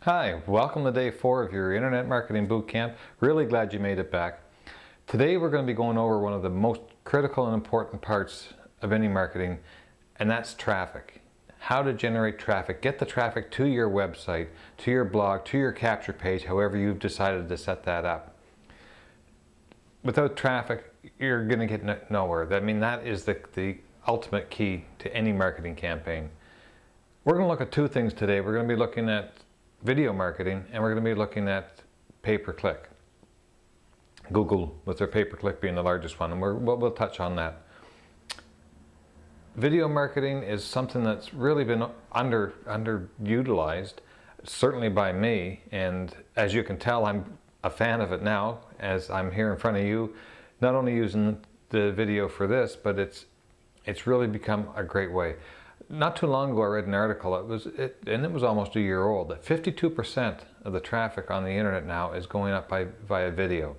Hi, welcome to day 4 of your Internet Marketing Bootcamp. Really glad you made it back. Today we're going to be going over one of the most critical and important parts of any marketing, and that's traffic. How to generate traffic. Get the traffic to your website, to your blog, to your capture page, however you've decided to set that up. Without traffic, you're going to get nowhere. I mean, that is the ultimate key to any marketing campaign. We're going to look at two things today. We're going to be looking at video marketing, and we're going to be looking at pay-per-click. Google with their pay-per-click being the largest one, and we'll touch on that. Video marketing is something that's really been underutilized, certainly by me, and as you can tell, I'm a fan of it now, as I'm here in front of you, not only using the video for this, but it's really become a great way. Not too long ago I read an article, and it was almost a year old, that 52% of the traffic on the internet now is going up via video.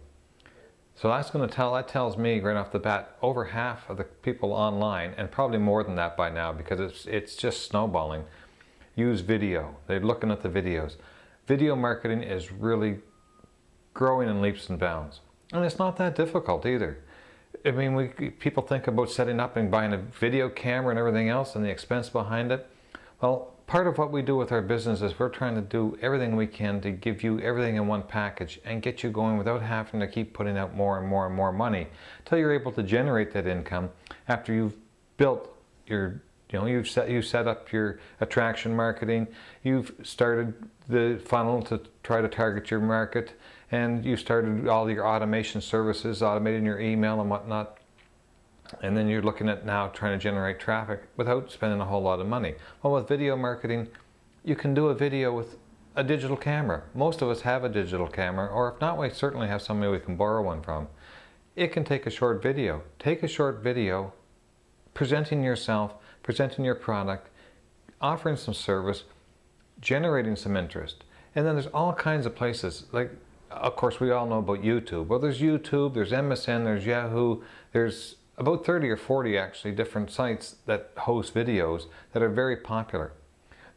So that tells me right off the bat, over half of the people online, and probably more than that by now because it's just snowballing, use video. They're looking at the videos. Video marketing is really growing in leaps and bounds. And it's not that difficult either. I mean, people think about setting up and buying a video camera and everything else and the expense behind it. Well, part of what we do with our business is we're trying to do everything we can to give you everything in one package and get you going without having to keep putting out more and more and more money until you're able to generate that income after you've built your, you've set up your attraction marketing, you've started the funnel to try to target your market, and you started all your automation services, automating your email and whatnot, and then you're looking at now trying to generate traffic without spending a whole lot of money. Well, with video marketing, you can do a video with a digital camera. Most of us have a digital camera, or if not, we certainly have somebody we can borrow one from. It can take a short video. Take a short video presenting yourself, presenting your product, offering some service, generating some interest. And then there's all kinds of places, like, of course, we all know about YouTube. Well, there's YouTube, there's MSN, there's Yahoo, there's about 30 or 40 actually different sites that host videos that are very popular.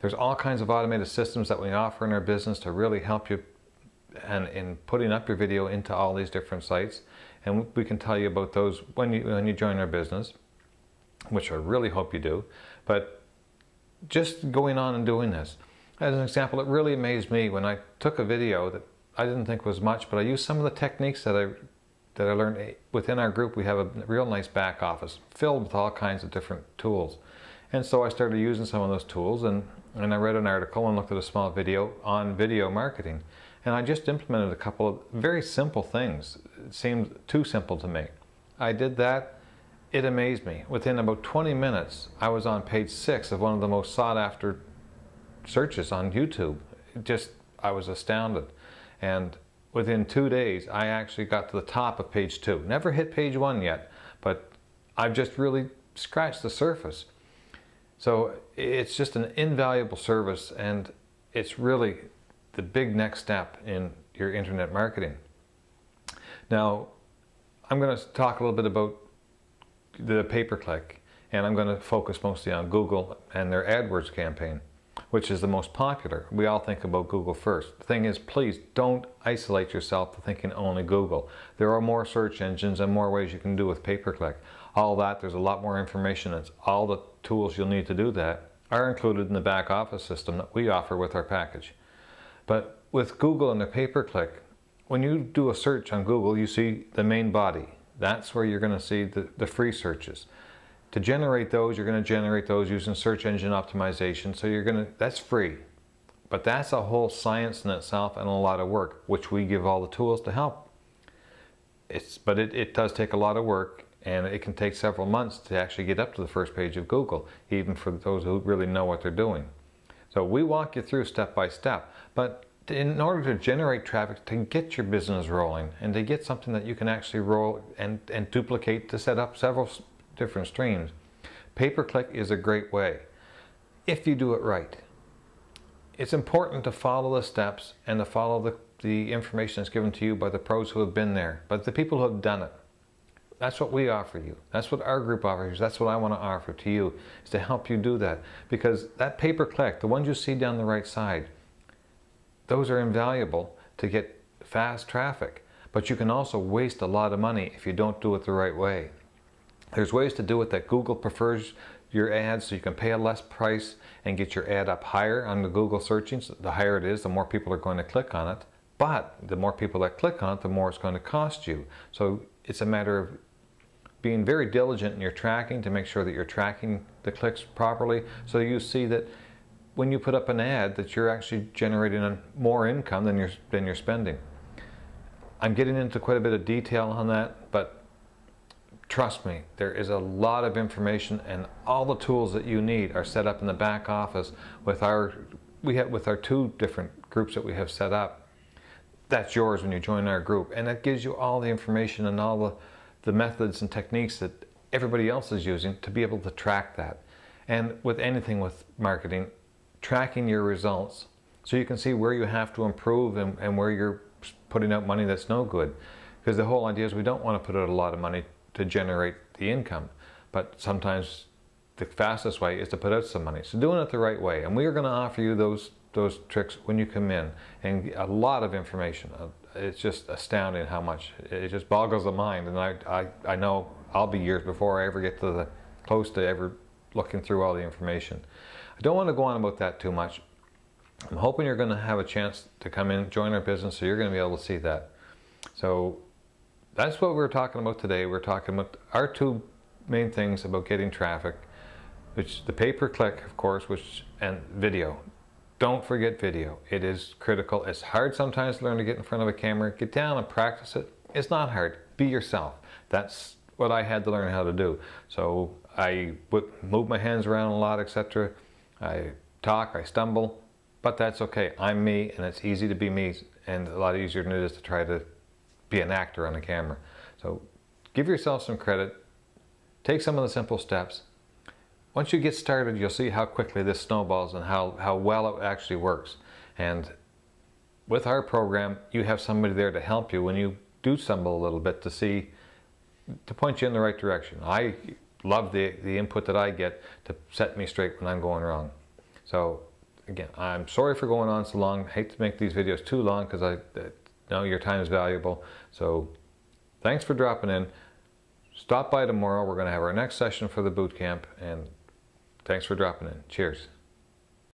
There's all kinds of automated systems that we offer in our business to really help you in putting up your video into all these different sites. And we can tell you about those when you join our business, which I really hope you do. But just going on and doing this. As an example, it really amazed me when I took a video that I didn't think was much, but I used some of the techniques that I learned within our group. We have a real nice back office filled with all kinds of different tools. And so I started using some of those tools, and I read an article and looked at a small video on video marketing. And I just implemented a couple of very simple things. It seemed too simple to me. I did that. It amazed me. Within about 20 minutes, I was on page 6 of one of the most sought after searches on YouTube. I was astounded. And within 2 days, I actually got to the top of page 2. Never hit page 1 yet, but I've just really scratched the surface. So it's just an invaluable service, and it's really the big next step in your internet marketing. Now, I'm going to talk a little bit about the pay-per-click, and I'm going to focus mostly on Google and their AdWords campaign, which is the most popular. We all think about Google first. The thing is, please don't isolate yourself to thinking only Google. There are more search engines and more ways you can do with pay-per-click. All that, there's a lot more information. It's all the tools you'll need to do that are included in the back office system that we offer with our package. But with Google and the pay-per-click, when you do a search on Google, you see the main body. That's where you're going to see the free searches. To generate those, you're going to generate those using search engine optimization. So that's free. But that's a whole science in itself and a lot of work, which we give all the tools to help. But it does take a lot of work, and it can take several months to actually get up to the first page of Google, even for those who really know what they're doing. So we walk you through step by step. But in order to generate traffic, to get your business rolling, and to get something that you can actually roll and duplicate to set up several different streams, pay-per-click is a great way if you do it right. It's important to follow the steps and to follow the information that's given to you by the pros who have been there, but the people who have done it. That's what we offer you. That's what our group offers. That's what I want to offer to you, is to help you do that. Because that pay-per-click, the ones you see down the right side, those are invaluable to get fast traffic. But you can also waste a lot of money if you don't do it the right way. There's ways to do it that Google prefers your ads, so you can pay a less price and get your ad up higher on the Google searchings. The higher it is, the more people are going to click on it. But the more people that click on it, the more it's going to cost you. So it's a matter of being very diligent in your tracking to make sure that you're tracking the clicks properly, so you see that when you put up an ad that you're actually generating more income than you're spending. I'm getting into quite a bit of detail on that, but trust me, there is a lot of information, and all the tools that you need are set up in the back office with our 2 different groups that we have set up. That's yours when you join our group, and that gives you all the information and all the methods and techniques that everybody else is using to be able to track that. And with anything with marketing, tracking your results so you can see where you have to improve and where you're putting out money that's no good. Because the whole idea is we don't want to put out a lot of money to generate the income, but sometimes the fastest way is to put out some money. So doing it the right way, and we are going to offer you those tricks when you come in, and a lot of information. It's just astounding how much, it just boggles the mind, and I know I'll be years before I ever get to close to ever looking through all the information. I don't want to go on about that too much. I'm hoping you're going to have a chance to come in, join our business, so you're going to be able to see that. So that's what we're talking about today. We're talking about our 2 main things about getting traffic, which the pay-per-click, of course, and video. Don't forget video. It is critical. It's hard sometimes to learn to get in front of a camera. Get down and practice it. It's not hard. Be yourself. That's what I had to learn how to do. So I would move my hands around a lot, etc. I talk, I stumble, but that's okay. I'm me, and it's easy to be me, and a lot easier than it is to try to be an actor on a camera. So give yourself some credit. Take some of the simple steps. Once you get started, you'll see how quickly this snowballs and how well it actually works. And with our program, you have somebody there to help you when you do stumble a little bit, to point you in the right direction. I love the input that I get to set me straight when I'm going wrong. So again, I'm sorry for going on so long. I hate to make these videos too long because I know your time is valuable. So thanks for dropping in. Stop by tomorrow. We're going to have our next session for the boot camp, and thanks for dropping in. Cheers.